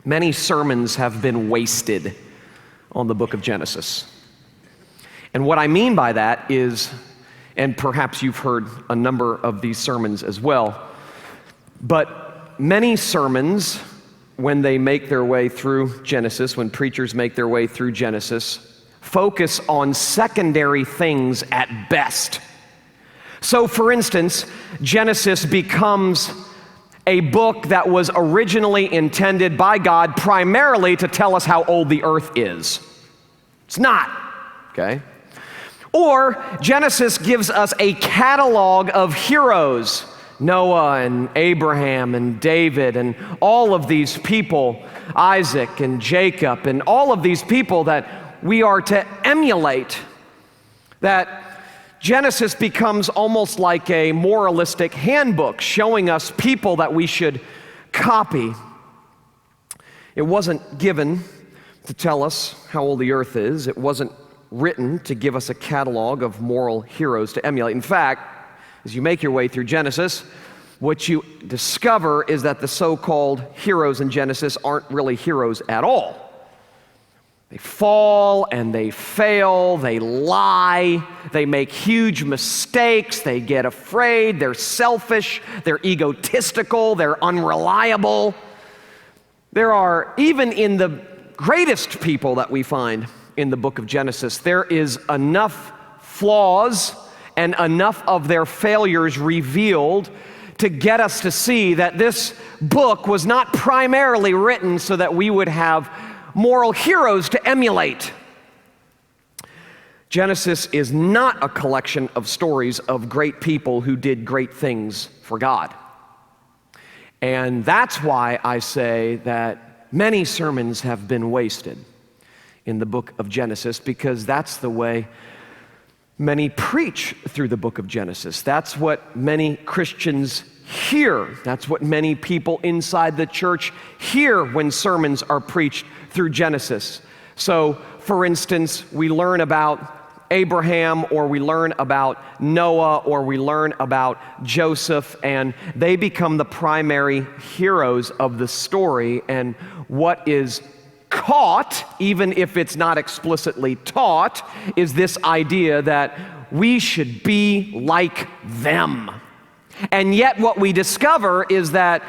Many sermons have been wasted on the book of Genesis. And what I mean by that is, and perhaps you've heard a number of these sermons as well, but many sermons, when they make their way through Genesis, when preachers make their way through Genesis, focus on secondary things at best. So, for instance, Genesis becomes a book that was originally intended by God primarily to tell us how old the earth is. It's not, okay? Or Genesis gives us a catalog of heroes, Noah and Abraham and David and all of these people, Isaac and Jacob and all of these people that we are to emulate, that Genesis becomes almost like a moralistic handbook showing us people that we should copy. It wasn't given to tell us how old the earth is. It wasn't written to give us a catalog of moral heroes to emulate. In fact, as you make your way through Genesis, what you discover is that the so-called heroes in Genesis aren't really heroes at all. They fall and they fail, they lie, they make huge mistakes, they get afraid, they're selfish, they're egotistical, they're unreliable. There are, even in the greatest people that we find in the book of Genesis, there is enough flaws and enough of their failures revealed to get us to see that this book was not primarily written so that we would have moral heroes to emulate. Genesis is not a collection of stories of great people who did great things for God. And that's why I say that many sermons have been wasted in the book of Genesis, because that's the way many preach through the book of Genesis. That's what many Christians hear. That's what many people inside the church hear when sermons are preached through Genesis. So, for instance, we learn about Abraham, or we learn about Noah, or we learn about Joseph, and they become the primary heroes of the story. And what is caught, even if it's not explicitly taught, is this idea that we should be like them. And yet what we discover is that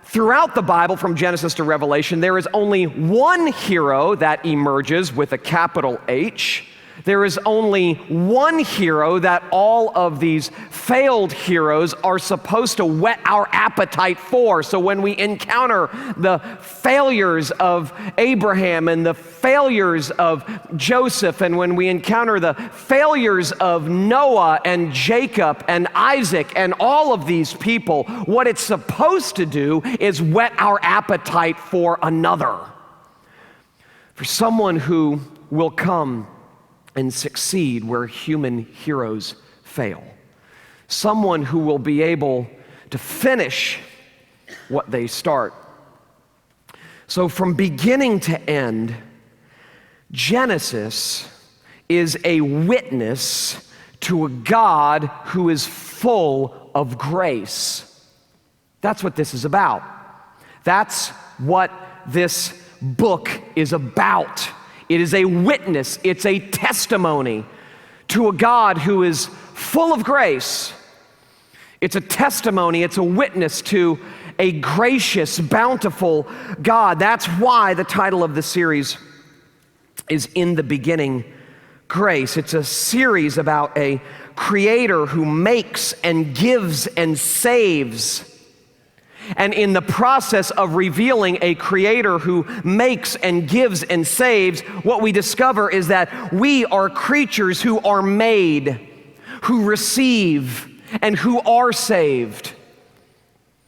throughout the Bible, from Genesis to Revelation, there is only one hero that emerges with a capital H. There is only one hero that all of these failed heroes are supposed to whet our appetite for. So when we encounter the failures of Abraham and the failures of Joseph, and when we encounter the failures of Noah and Jacob and Isaac and all of these people, what it's supposed to do is whet our appetite for another. For someone who will come and succeed where human heroes fail. Someone who will be able to finish what they start. So from beginning to end, Genesis is a witness to a God who is full of grace. That's what this is about. That's what this book is about. It is a witness, it's a testimony to a God who is full of grace. It's a testimony, it's a witness to a gracious, bountiful God. That's why the title of the series is In the Beginning, Grace. It's a series about a creator who makes and gives and saves. And in the process of revealing a creator who makes and gives and saves, what we discover is that we are creatures who are made, who receive, and who are saved.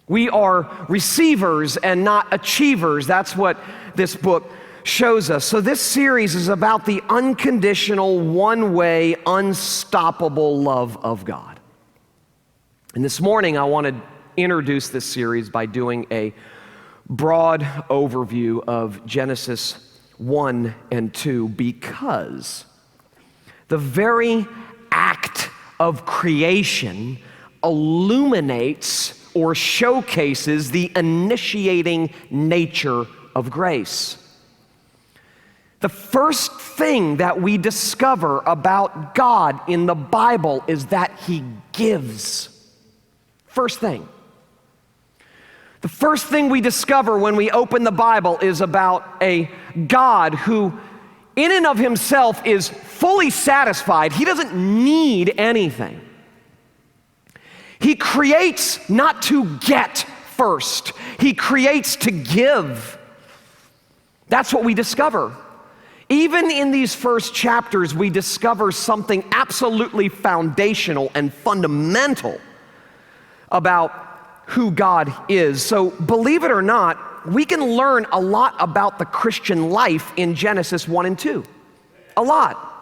We are receivers and not achievers. That's what this book shows us. So this series is about the unconditional, one-way, unstoppable love of God. And this morning I want to introduce this series by doing a broad overview of Genesis 1 and 2, because the very act of creation illuminates or showcases the initiating nature of grace. The first thing that we discover about God in the Bible is that He gives. First thing. The first thing we discover when we open the Bible is about a God who, in and of Himself, is fully satisfied. He doesn't need anything. He creates not to get first. He creates to give. That's what we discover. Even in these first chapters, we discover something absolutely foundational and fundamental about who God is. So, believe it or not, we can learn a lot about the Christian life in Genesis 1 and 2. A lot.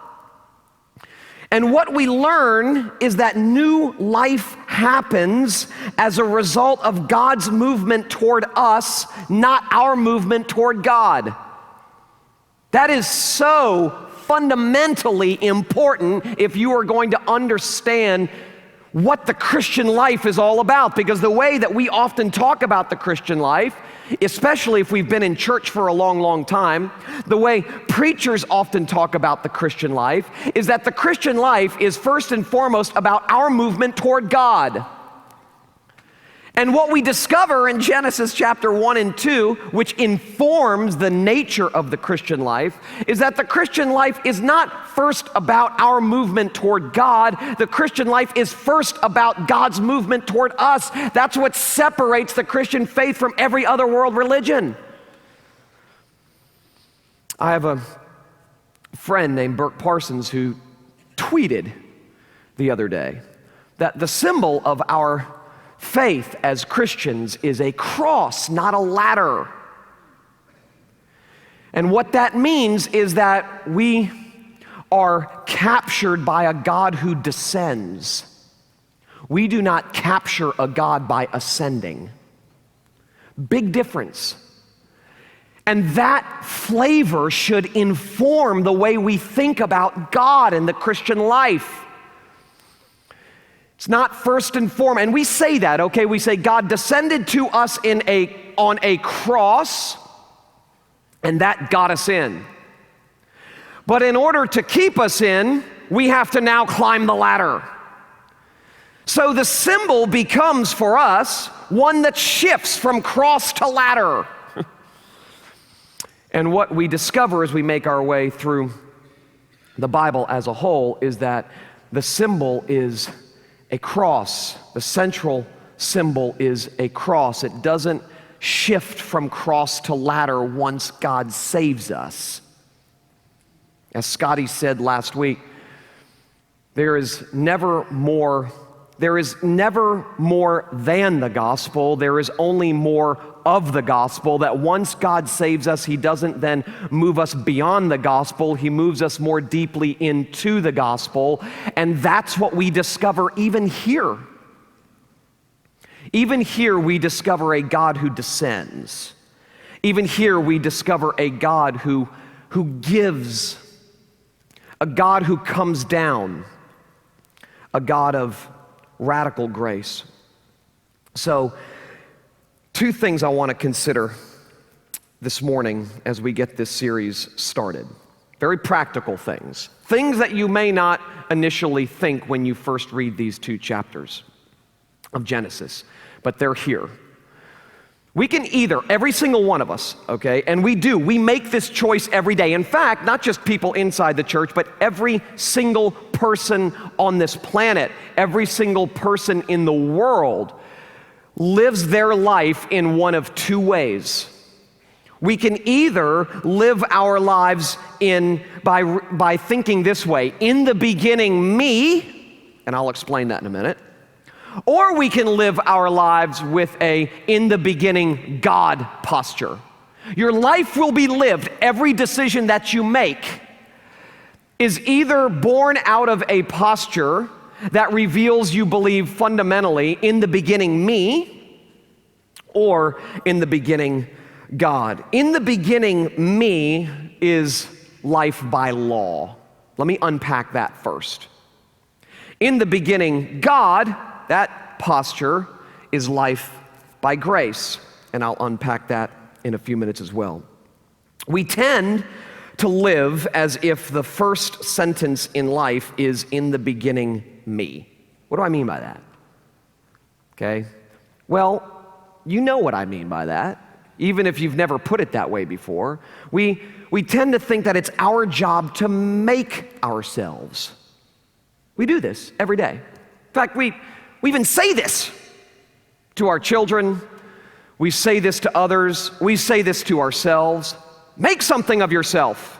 And what we learn is that new life happens as a result of God's movement toward us, not our movement toward God. That is so fundamentally important if you are going to understand what the Christian life is all about, because the way that we often talk about the Christian life, especially if we've been in church for a long, long time, the way preachers often talk about the Christian life is that the Christian life is first and foremost about our movement toward God. And what we discover in Genesis chapter 1 and 2, which informs the nature of the Christian life, is that the Christian life is not first about our movement toward God. The Christian life is first about God's movement toward us. That's what separates the Christian faith from every other world religion. I have a friend named Burke Parsons who tweeted the other day that the symbol of our faith as Christians is a cross, not a ladder. And what that means is that we are captured by a God who descends. We do not capture a God by ascending. Big difference. And that flavor should inform the way we think about God and the Christian life. It's not first and foremost, and we say that, okay? We say God descended to us on a cross, and that got us in. But in order to keep us in, we have to now climb the ladder. So the symbol becomes for us one that shifts from cross to ladder. And what we discover as we make our way through the Bible as a whole is that the symbol is a cross. The central symbol is a cross. It doesn't shift from cross to ladder once God saves us. As Scotty said last week, there is never more than the gospel. There is only more of the gospel, that once God saves us, He doesn't then move us beyond the gospel. He moves us more deeply into the gospel. And that's what we discover even here. Even here we discover a God who descends. Even here we discover a God who gives, a God who comes down, a God of radical grace. So, two things I want to consider this morning as we get this series started. Very practical things. Things that you may not initially think when you first read these two chapters of Genesis, but they're here. We can either, every single one of us, okay, and we make this choice every day. In fact, not just people inside the church, but every single person on this planet, every single person in the world lives their life in one of two ways. We can either live our lives by thinking this way, in the beginning me, and I'll explain that in a minute, or we can live our lives with a in the beginning God posture. Your life will be lived, every decision that you make is either born out of a posture that reveals you believe fundamentally in the beginning me, or in the beginning God. In the beginning me is life by law. Let me unpack that first. In the beginning God, that posture is life by grace, and I'll unpack that in a few minutes as well. We tend to live as if the first sentence in life is "in the beginning, me." What do I mean by that? Okay? Well, you know what I mean by that, even if you've never put it that way before. We tend to think that it's our job to make ourselves. We do this every day. In fact, we even say this to our children. We say this to others. We say this to ourselves. Make something of yourself.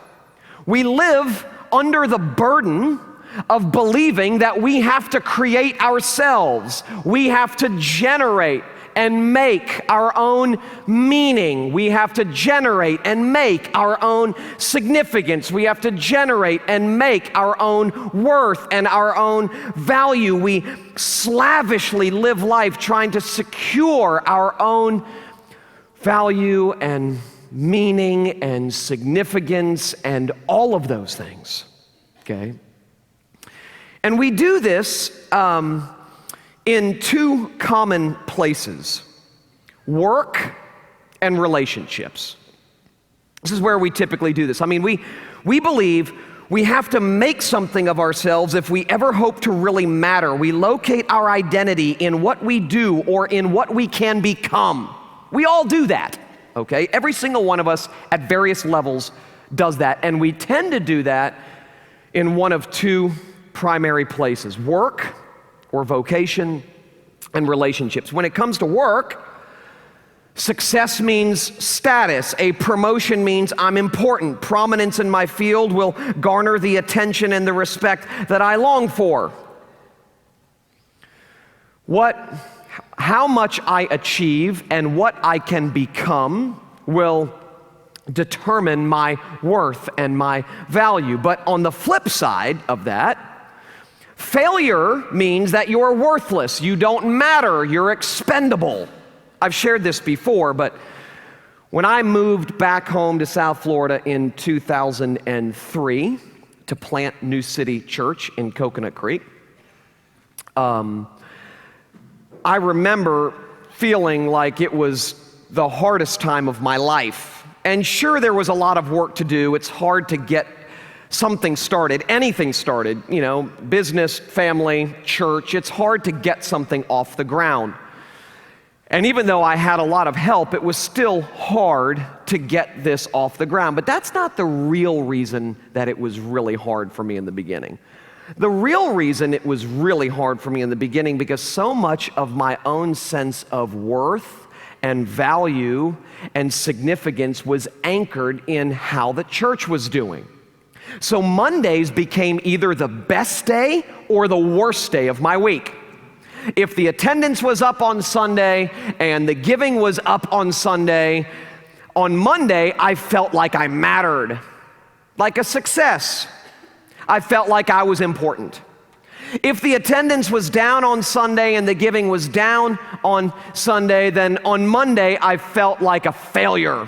We live under the burden of believing that we have to create ourselves. We have to generate and make our own meaning. We have to generate and make our own significance. We have to generate and make our own worth and our own value. We slavishly live life trying to secure our own value and meaning and significance and all of those things, okay? And we do this in two common places: work and relationships. This is where we typically do this. I mean, we believe we have to make something of ourselves if we ever hope to really matter. We locate our identity in what we do or in what we can become. We all do that, okay? Every single one of us at various levels does that, and we tend to do that in one of two primary places: work or vocation and relationships. When it comes to work, success means status. A promotion means I'm important. Prominence in my field will garner the attention and the respect that I long for. How much I achieve and what I can become will determine my worth and my value. But on the flip side of that, failure means that you're worthless, you don't matter, you're expendable. I've shared this before, but when I moved back home to South Florida in 2003 to plant New City Church in Coconut Creek, I remember feeling like it was the hardest time of my life. And sure, there was a lot of work to do. It's hard to get something started, anything started, you know, business, family, church. It's hard to get something off the ground. And even though I had a lot of help, it was still hard to get this off the ground. But that's not the real reason that it was really hard for me in the beginning. The real reason it was really hard for me in the beginning, because so much of my own sense of worth and value and significance was anchored in how the church was doing. So Mondays became either the best day or the worst day of my week. If the attendance was up on Sunday and the giving was up on Sunday, on Monday I felt like I mattered, like a success. I felt like I was important. If the attendance was down on Sunday and the giving was down on Sunday, then on Monday I felt like a failure.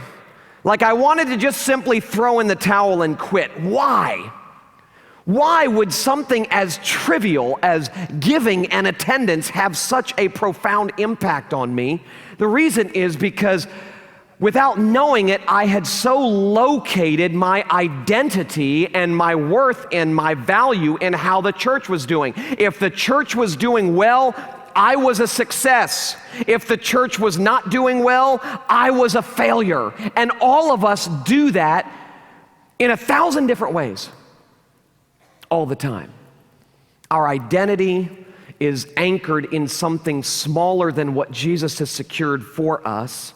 Like I wanted to just simply throw in the towel and quit. Why? Why would something as trivial as giving and attendance have such a profound impact on me? The reason is because without knowing it, I had so located my identity and my worth and my value in how the church was doing. If the church was doing well, I was a success. If the church was not doing well, I was a failure. And all of us do that in 1,000 different ways all the time. Our identity is anchored in something smaller than what Jesus has secured for us,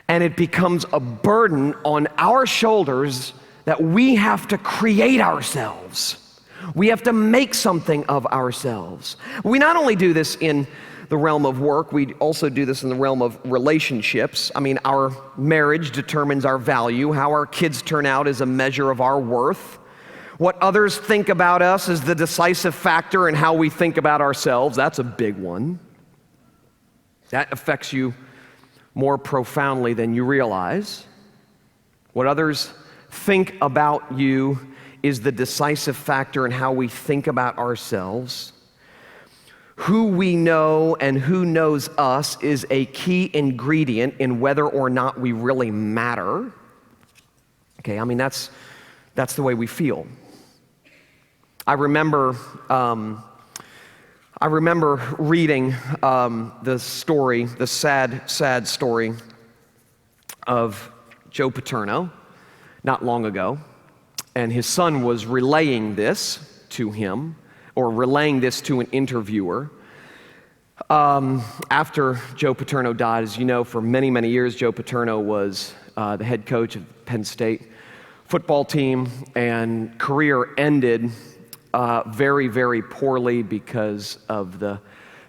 and it becomes a burden on our shoulders that we have to create ourselves. We have to make something of ourselves. We not only do this in the realm of work, we also do this in the realm of relationships. I mean, our marriage determines our value. How our kids turn out is a measure of our worth. What others think about us is the decisive factor in how we think about ourselves. That's a big one. That affects you more profoundly than you realize. What others think about you is the decisive factor in how we think about ourselves. who we know and who knows us is a key ingredient in whether or not we really matter. Okay, I mean, that's the way we feel. I remember reading the story, the sad story of Joe Paterno not long ago, and his son was relaying this to him, or relaying this to an interviewer. After Joe Paterno died, as you know, for many, many years, Joe Paterno was the head coach of the Penn State football team, and career ended very, very poorly because of the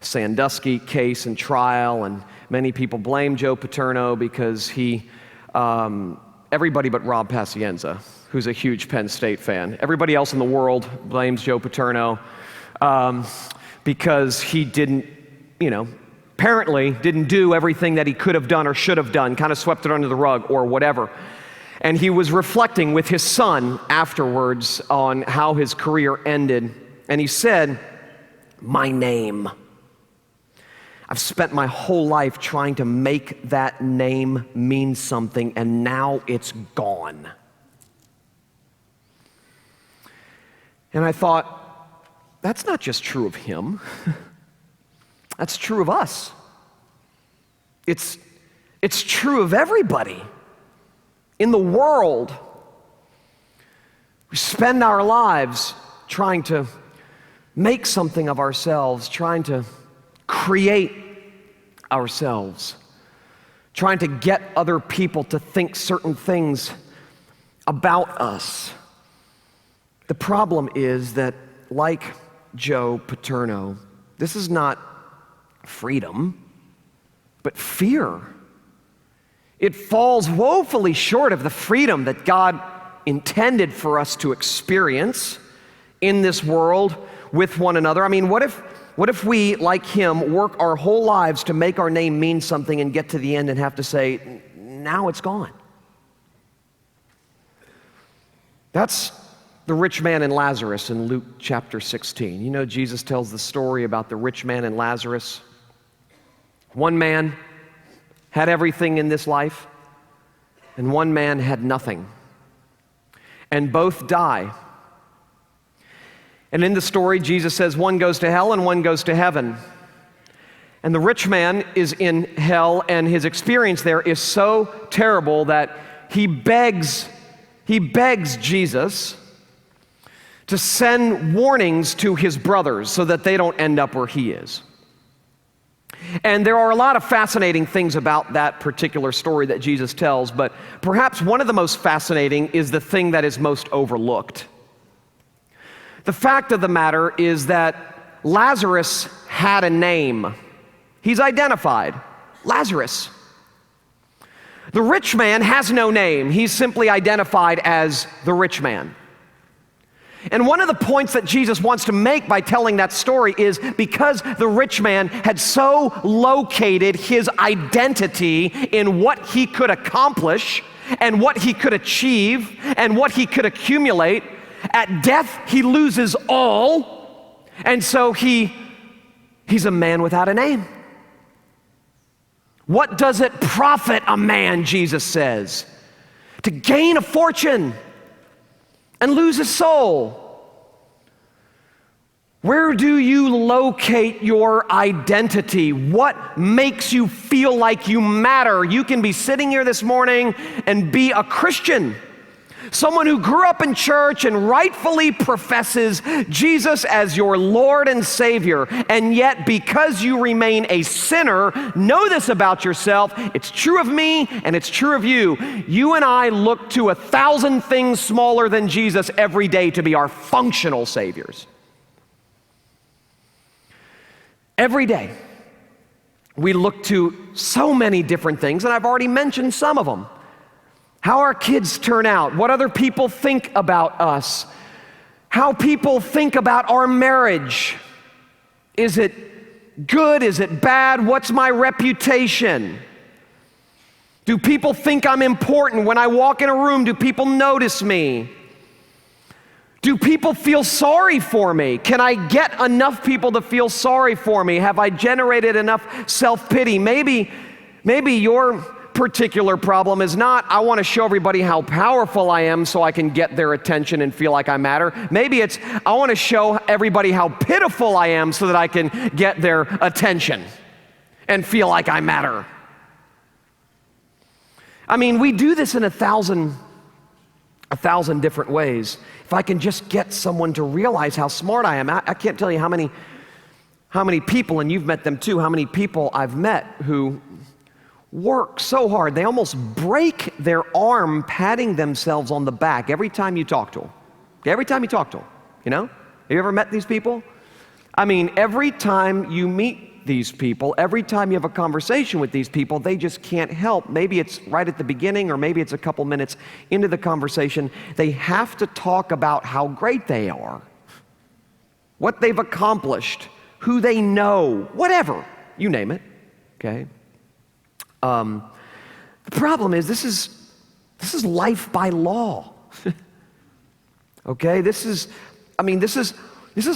Sandusky case and trial, and many people blame Joe Paterno because he, everybody but Rob Pacienza, who's a huge Penn State fan, everybody else in the world blames Joe Paterno because he didn't, apparently didn't do everything that he could have done or should have done, kind of swept it under the rug or whatever. And he was reflecting with his son afterwards on how his career ended. And he said, "My name. I've spent my whole life trying to make that name mean something, and now it's gone." And I thought, that's not just true of him. That's true of us. It's true of everybody in the world. We spend our lives trying to make something of ourselves, trying to create ourselves, trying to get other people to think certain things about us. The problem is that, like Joe Paterno, this is not freedom, but fear. It falls woefully short of the freedom that God intended for us to experience in this world with one another. I mean, what if we, like him, work our whole lives to make our name mean something and get to the end and have to say, now it's gone? That's the rich man and Lazarus in Luke chapter 16. You know, Jesus tells the story about the rich man and Lazarus. One man had everything in this life, and one man had nothing. And both die. And in the story, Jesus says one goes to hell and one goes to heaven. And the rich man is in hell, and his experience there is so terrible that he begs Jesus to send warnings to his brothers so that they don't end up where he is. And there are a lot of fascinating things about that particular story that Jesus tells, but perhaps one of the most fascinating is the thing that is most overlooked. The fact of the matter is that Lazarus had a name. He's identified, Lazarus. The rich man has no name. He's simply identified as the rich man. And one of the points that Jesus wants to make by telling that story is because the rich man had so located his identity in what he could accomplish and what he could achieve and what he could accumulate, at death he loses all, and so he's a man without a name. What does it profit a man, Jesus says, to gain a fortune and lose his soul? Where do you locate your identity? What makes you feel like you matter? You can be sitting here this morning and be a Christian, someone who grew up in church and rightfully professes Jesus as your Lord and Savior, and yet because you remain a sinner, know this about yourself, it's true of me and it's true of you. You and I look to 1,000 things smaller than Jesus every day to be our functional saviors. Every day, we look to so many different things, and I've already mentioned some of them. How our kids turn out, what other people think about us, how people think about our marriage. Is it good? Is it bad? What's my reputation? Do people think I'm important? When I walk in a room, do people notice me? Do people feel sorry for me? Can I get enough people to feel sorry for me? Have I generated enough self-pity? Maybe your particular problem is not, I want to show everybody how powerful I am so I can get their attention and feel like I matter. Maybe it's, I want to show everybody how pitiful I am so that I can get their attention and feel like I matter. I mean, we do this in a thousand different ways. If I can just get someone to realize how smart I am, I can't tell you how many people, and you've met them too, how many people I've met who work so hard, they almost break their arm patting themselves on the back every time you talk to them. Every time you talk to them, you know? Have you ever met these people? I mean, every time you meet these people, every time you have a conversation with these people, they just can't help. Maybe it's right at the beginning, or maybe it's a couple minutes into the conversation. They have to talk about how great they are, what they've accomplished, who they know, whatever, you name it, okay? The problem is this is life by law. Okay, this is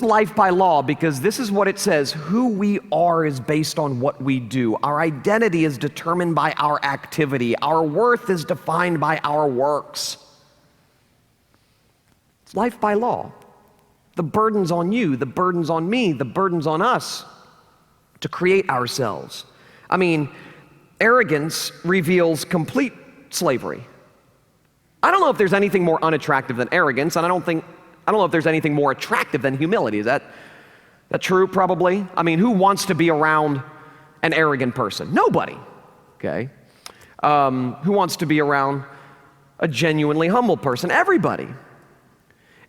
life by law, because this is what it says. Who we are is based on what we do. Our identity is determined by our activity. Our worth is defined by our works. It's life by law. The burden's on you, the burden's on me, the burden's on us to create ourselves. I mean, arrogance reveals complete slavery. I don't know if there's anything more unattractive than arrogance, and I don't know if there's anything more attractive than humility. Is that true? Probably. I mean, who wants to be around an arrogant person? Nobody. Okay. Who wants to be around a genuinely humble person? Everybody.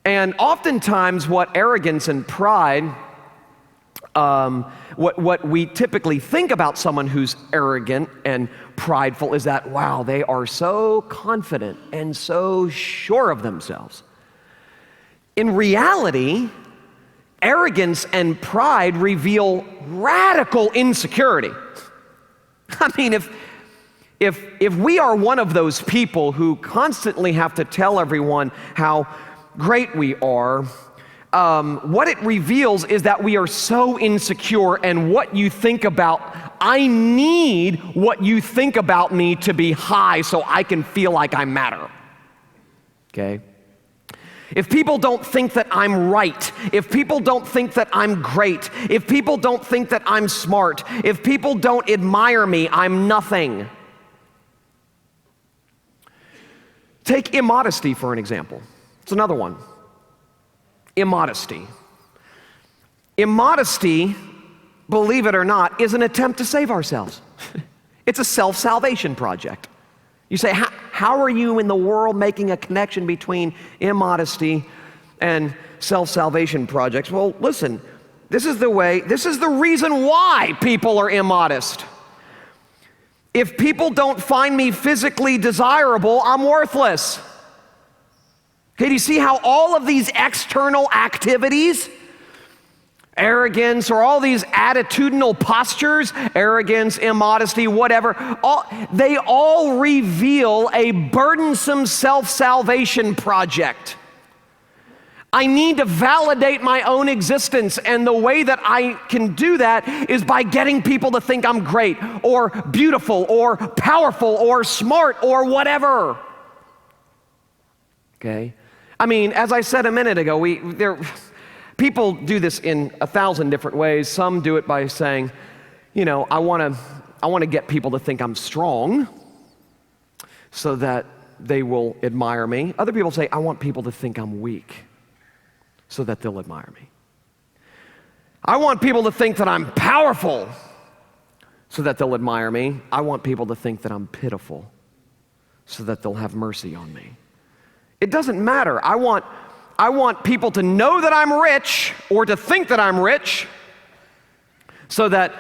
And oftentimes what arrogance and pride, what we typically think about someone who's arrogant and prideful is that, wow, they are so confident and so sure of themselves. In reality, arrogance and pride reveal radical insecurity. I mean, if we are one of those people who constantly have to tell everyone how great we are, what it reveals is that we are so insecure, and what you think about, I need what you think about me to be high so I can feel like I matter. Okay? If people don't think that I'm right, if people don't think that I'm great, if people don't think that I'm smart, if people don't admire me, I'm nothing. Take immodesty for an example. It's another one. Immodesty. Immodesty, believe it or not, is an attempt to save ourselves. It's a self-salvation project. You say, how are you in the world making a connection between immodesty and self-salvation projects? Well, listen, this is the reason why people are immodest. If people don't find me physically desirable, I'm worthless. Okay, do you see how all of these external activities, arrogance, or all these attitudinal postures, arrogance, immodesty, whatever, they all reveal a burdensome self-salvation project. I need to validate my own existence, and the way that I can do that is by getting people to think I'm great, or beautiful, or powerful, or smart, or whatever. Okay? I mean, as I said a minute ago, people do this in 1,000 different ways. Some do it by saying, you know, I want to get people to think I'm strong so that they will admire me. Other people say, I want people to think I'm weak so that they'll admire me. I want people to think that I'm powerful so that they'll admire me. I want people to think that I'm pitiful so that they'll have mercy on me. It doesn't matter. I want people to know that I'm rich, or to think that I'm rich, so that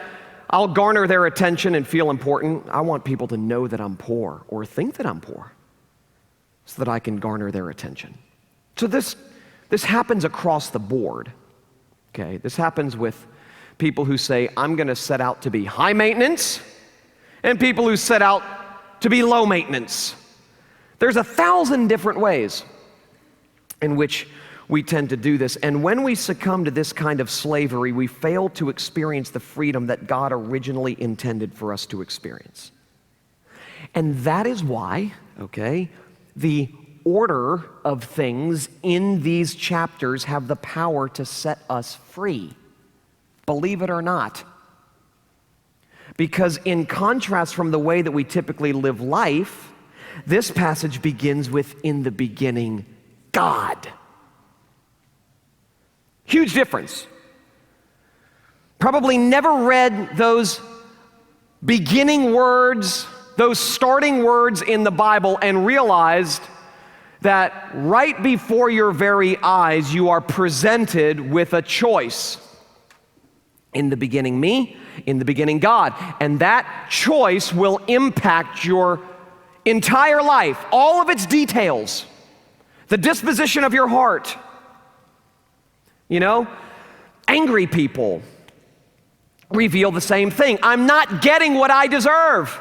I'll garner their attention and feel important. I want people to know that I'm poor, or think that I'm poor, so that I can garner their attention. So this happens across the board. Okay, this happens with people who say, I'm going to set out to be high maintenance, and people who set out to be low maintenance. There's 1,000 different ways in which we tend to do this. And when we succumb to this kind of slavery, we fail to experience the freedom that God originally intended for us to experience. And that is why, the order of things in these chapters have the power to set us free. Believe it or not. Because in contrast from the way that we typically live life, this passage begins with, in the beginning, God. Huge difference. Probably never read those beginning words, those starting words in the Bible, and realized that right before your very eyes, you are presented with a choice. In the beginning, me. In the beginning, God. And that choice will impact your entire life, all of its details, the disposition of your heart. Angry people reveal the same thing. I'm not getting what I deserve.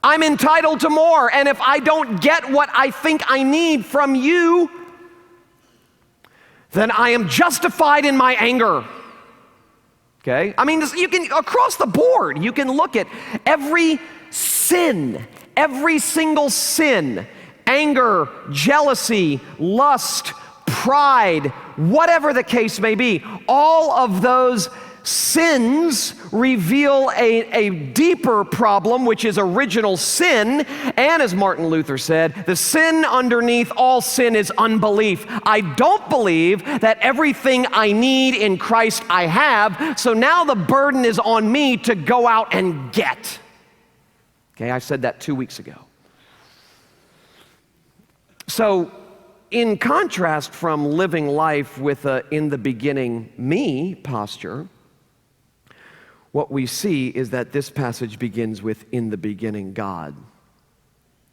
I'm entitled to more, and if I don't get what I think I need from you, then I am justified in my anger. You can, across the board, you can look at every sin, every single sin, anger, jealousy, lust, pride, whatever the case may be, all of those sins reveal a deeper problem, which is original sin. And as Martin Luther said, the sin underneath all sin is unbelief. I don't believe that everything I need in Christ I have, so now the burden is on me to go out and get. I said that 2 weeks ago. So, in contrast from living life with a in the beginning me posture, what we see is that this passage begins with in the beginning God,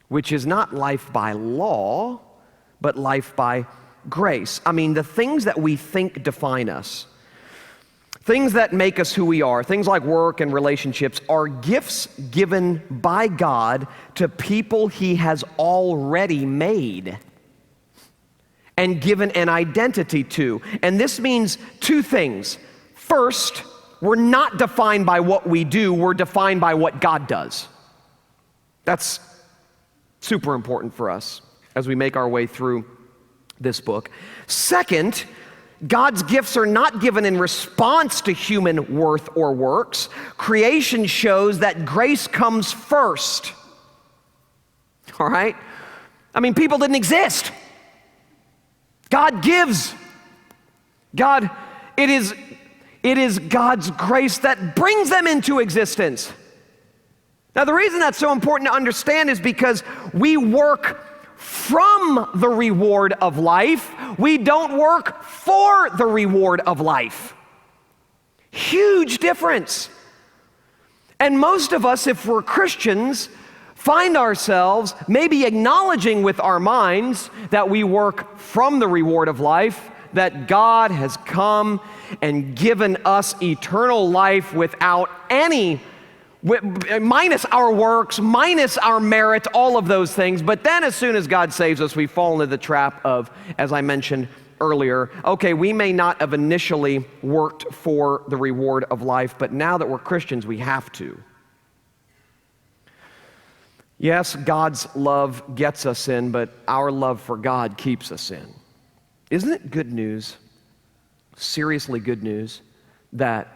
which is not life by law, but life by grace. The things that we think define us, things that make us who we are, things like work and relationships, are gifts given by God to people He has already made and given an identity to. And this means two things. First, we're not defined by what we do, we're defined by what God does. That's super important for us as we make our way through this book. Second, God's gifts are not given in response to human worth or works. Creation shows that grace comes first. All right? People didn't exist. God gives. It is God's grace that brings them into existence. Now, the reason that's so important to understand is because we work from the reward of life. We don't work for the reward of life. Huge difference. And most of us, if we're Christians, find ourselves maybe acknowledging with our minds that we work from the reward of life, that God has come and given us eternal life without any, minus our works, minus our merit, all of those things. But then as soon as God saves us, we fall into the trap of, as I mentioned earlier, we may not have initially worked for the reward of life, but now that we're Christians, we have to. Yes, God's love gets us in, but our love for God keeps us in. Isn't it good news, seriously good news, that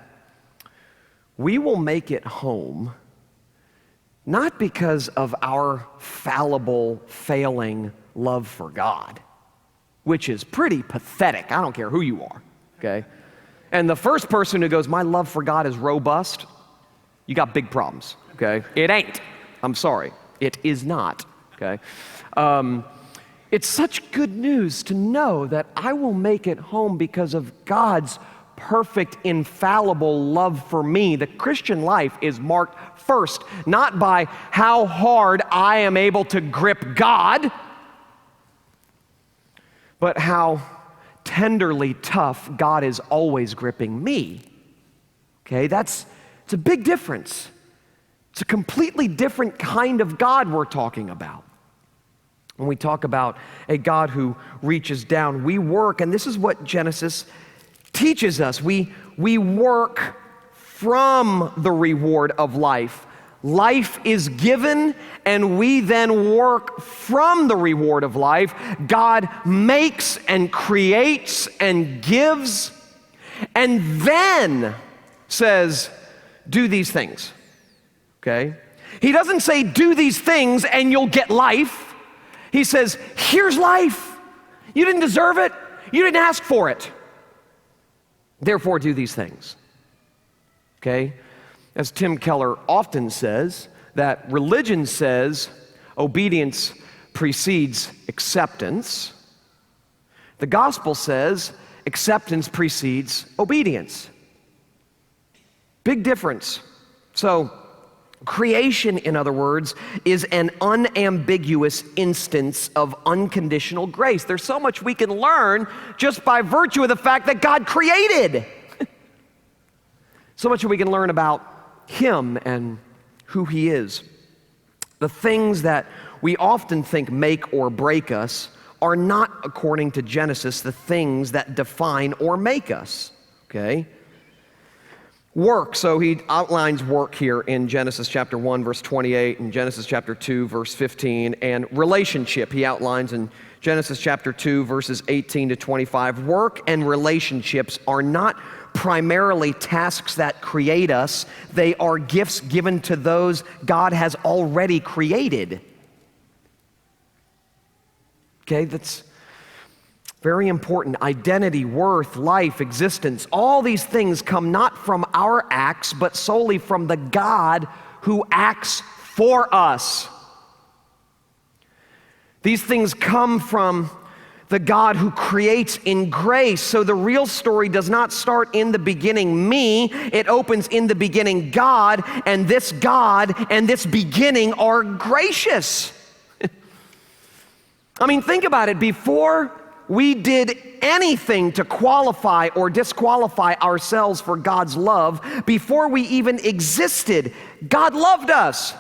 we will make it home not because of our fallible, failing love for God, which is pretty pathetic. I don't care who you are, And the first person who goes, my love for God is robust, you got big problems, It ain't. I'm sorry. It is not, It's such good news to know that I will make it home because of God's perfect, infallible love for me. The Christian life is marked first, not by how hard I am able to grip God, but how tenderly tough God is always gripping me. It's a big difference. It's a completely different kind of God we're talking about. When we talk about a God who reaches down, we work, and this is what Genesis teaches us. We work from the reward of life. Life is given, and we then work from the reward of life. God makes and creates and gives, and then says, do these things, okay? He doesn't say, do these things and you'll get life. He says, here's life. You didn't deserve it. You didn't ask for it. Therefore, do these things. Okay? As Tim Keller often says, that religion says obedience precedes acceptance. The gospel says acceptance precedes obedience. Big difference. So, creation, in other words, is an unambiguous instance of unconditional grace. There's so much we can learn just by virtue of the fact that God created. So much we can learn about Him and who He is. The things that we often think make or break us are not, according to Genesis, the things that define or make us, okay? Work, so he outlines work here in Genesis chapter 1, verse 28, and Genesis chapter 2, verse 15, and relationship he outlines in Genesis chapter 2, verses 18 to 25. Work and relationships are not primarily tasks that create us. They are gifts given to those God has already created. Okay, that's very important. Identity, worth, life, existence, all these things come not from our acts, but solely from the God who acts for us. These things come from the God who creates in grace. So the real story does not start in the beginning, me. It opens in the beginning, God and this beginning are gracious. I mean, think about it. Before we did anything to qualify or disqualify ourselves for God's love, before we even existed, God loved us.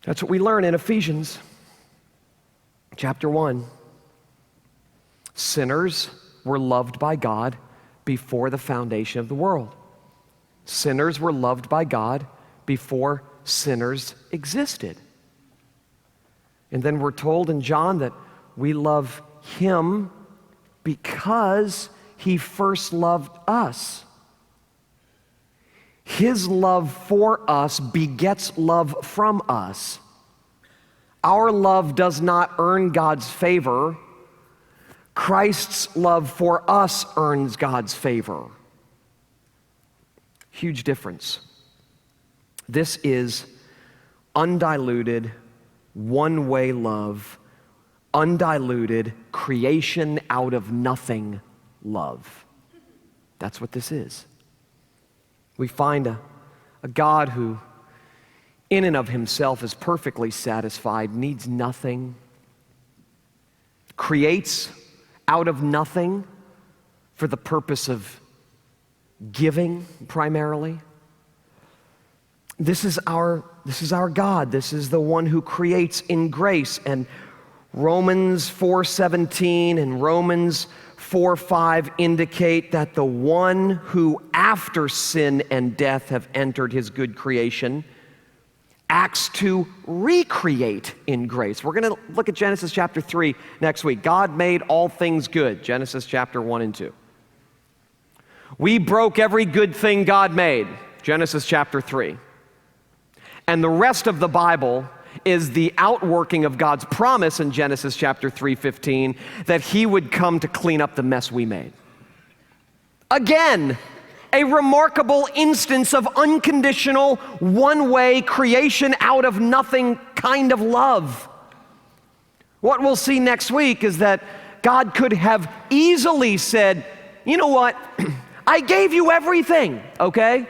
That's what we learn in Ephesians chapter 1. Sinners were loved by God before the foundation of the world. Sinners were loved by God before sinners existed. And then we're told in John that we love Him because He first loved us. His love for us begets love from us. Our love does not earn God's favor. Christ's love for us earns God's favor. Huge difference. This is undiluted, one-way love, undiluted, creation out of nothing love. That's what this is. We find a God who, in and of Himself, is perfectly satisfied, needs nothing, creates out of nothing for the purpose of giving primarily. This is our God. This is the one who creates in grace. And Romans 4:17 and Romans 4:5 indicate that the one who after sin and death have entered His good creation acts to recreate in grace. We're going to look at Genesis chapter 3 next week. God made all things good, Genesis chapter 1 and 2. We broke every good thing God made, Genesis chapter 3. And the rest of the Bible is the outworking of God's promise in Genesis chapter 3:15 that He would come to clean up the mess we made. Again, a remarkable instance of unconditional, one-way creation out of nothing kind of love. What we'll see next week is that God could have easily said, you know what, I gave you everything, okay?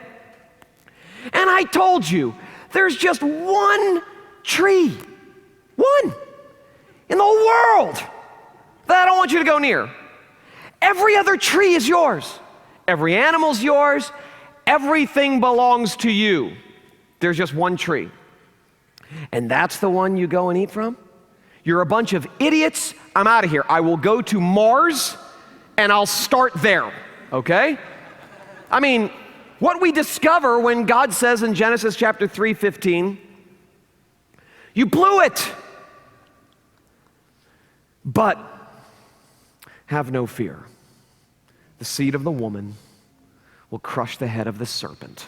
And I told you, there's just one tree, one, in the whole world that I don't want you to go near. Every other tree is yours. Every animal's yours. Everything belongs to you. There's just one tree. and that's the one you go and eat from? You're a bunch of idiots. I'm out of here. I will go to Mars and I'll start there, okay? I mean, what we discover when God says in Genesis chapter 3:15, you blew it. But have no fear. The seed of the woman will crush the head of the serpent.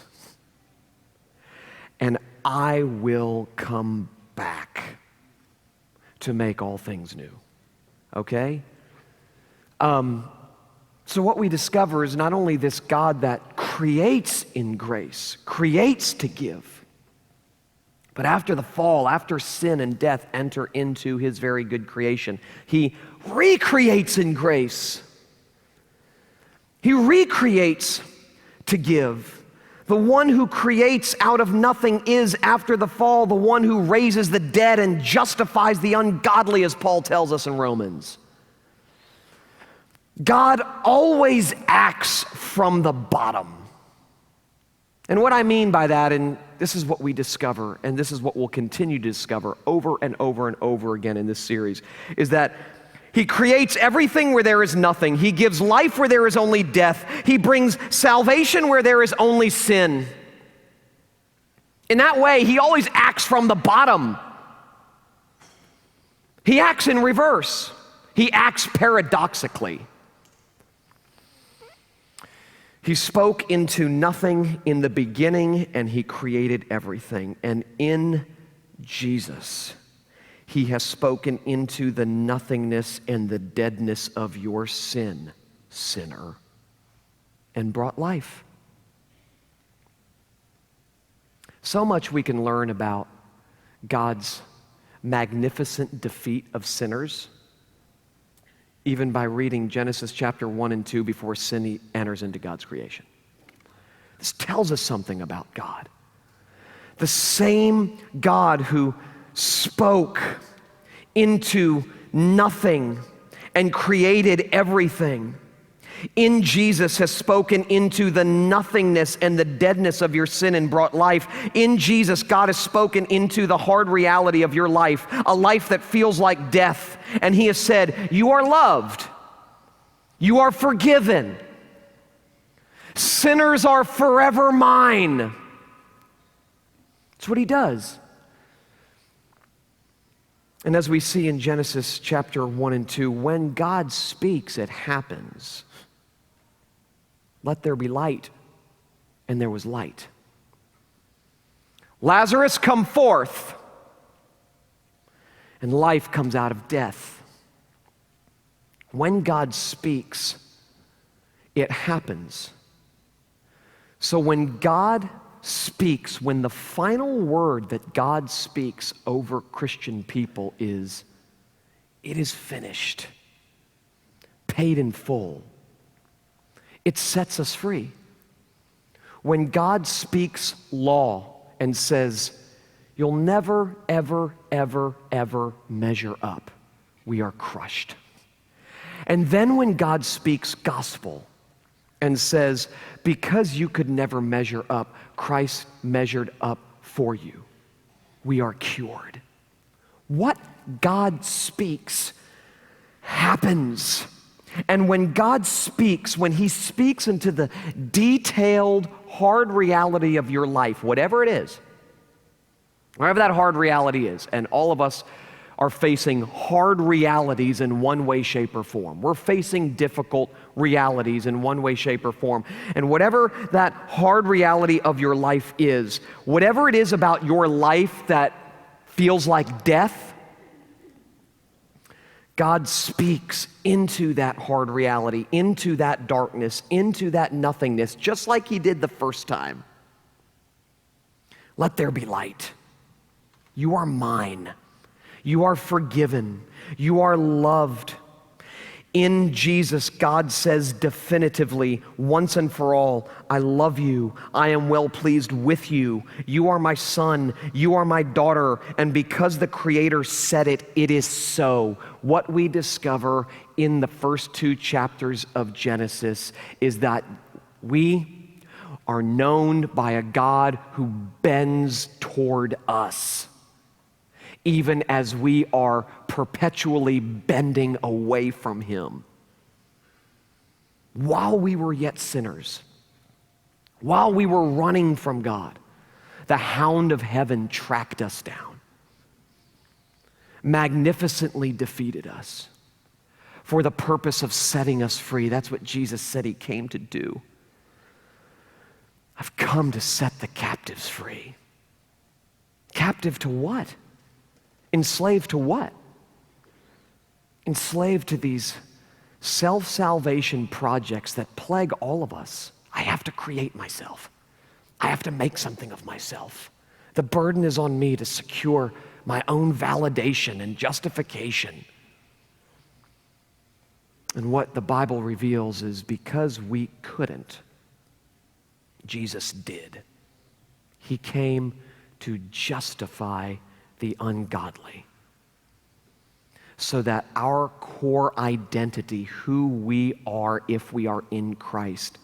And I will come back to make all things new. Okay? So what we discover is not only this God that creates in grace, creates to give, but after the fall, after sin and death enter into his very good creation, he recreates in grace. He recreates to give. The one who creates out of nothing is, after the fall, the one who raises the dead and justifies the ungodly, as Paul tells us in Romans. God always acts from the bottom. And what I mean by that, and this is what we discover, and this is what we'll continue to discover over and over and over again in this series, is that he creates everything where there is nothing. He gives life where there is only death. He brings salvation where there is only sin. In that way, he always acts from the bottom. He acts in reverse. He acts paradoxically. He spoke into nothing in the beginning, and he created everything. And in Jesus, he has spoken into the nothingness and the deadness of your sin, sinner, and brought life. So much we can learn about God's magnificent defeat of sinners, even by reading Genesis chapter 1 and 2 before sin enters into God's creation. This tells us something about God. The same God who spoke into nothing and created everything, in Jesus has spoken into the nothingness and the deadness of your sin and brought life. In Jesus, God has spoken into the hard reality of your life, a life that feels like death. And he has said, you are loved. You are forgiven. Sinners are forever mine. That's what he does. And as we see in Genesis chapter 1 and 2, when God speaks, it happens. Let there be light, and there was light. Lazarus, come forth, and life comes out of death. When God speaks, it happens. So when God speaks, when the final word that God speaks over Christian people is, it is finished, paid in full, it sets us free. When God speaks law and says, you'll never, ever, ever, ever measure up, we are crushed. And then when God speaks gospel and says, because you could never measure up, Christ measured up for you, we are cured. What God speaks happens. And when God speaks, when he speaks into the detailed, hard reality of your life, whatever it is, whatever that hard reality is, and all of us are facing hard realities in one way, shape, or form. We're facing difficult realities in one way, shape, or form. And whatever that hard reality of your life is, whatever it is about your life that feels like death, God speaks into that hard reality, into that darkness, into that nothingness, just like he did the first time. Let there be light. You are mine. You are forgiven. You are loved. In Jesus, God says definitively, once and for all, I love you. I am well pleased with you. You are my son. You are my daughter. And because the Creator said it, it is so. What we discover in the first 2 chapters of Genesis is that we are known by a God who bends toward us. even as we are perpetually bending away from him. While we were yet sinners, while we were running from God, the hound of heaven tracked us down, magnificently defeated us for the purpose of setting us free. That's what Jesus said he came to do. I've come to set the captives free. Captive to what? Enslaved to what? Enslaved to these self-salvation projects that plague all of us. I have to create myself. I have to make something of myself. The burden is on me to secure my own validation and justification. And what the Bible reveals is because we couldn't, Jesus did. He came to justify the ungodly, so that our core identity, who we are if we are in Christ,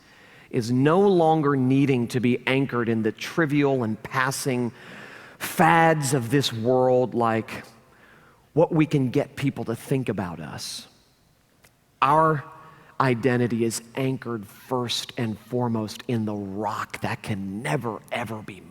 is no longer needing to be anchored in the trivial and passing fads of this world, like what we can get people to think about us. Our identity is anchored first and foremost in the rock that can never, ever be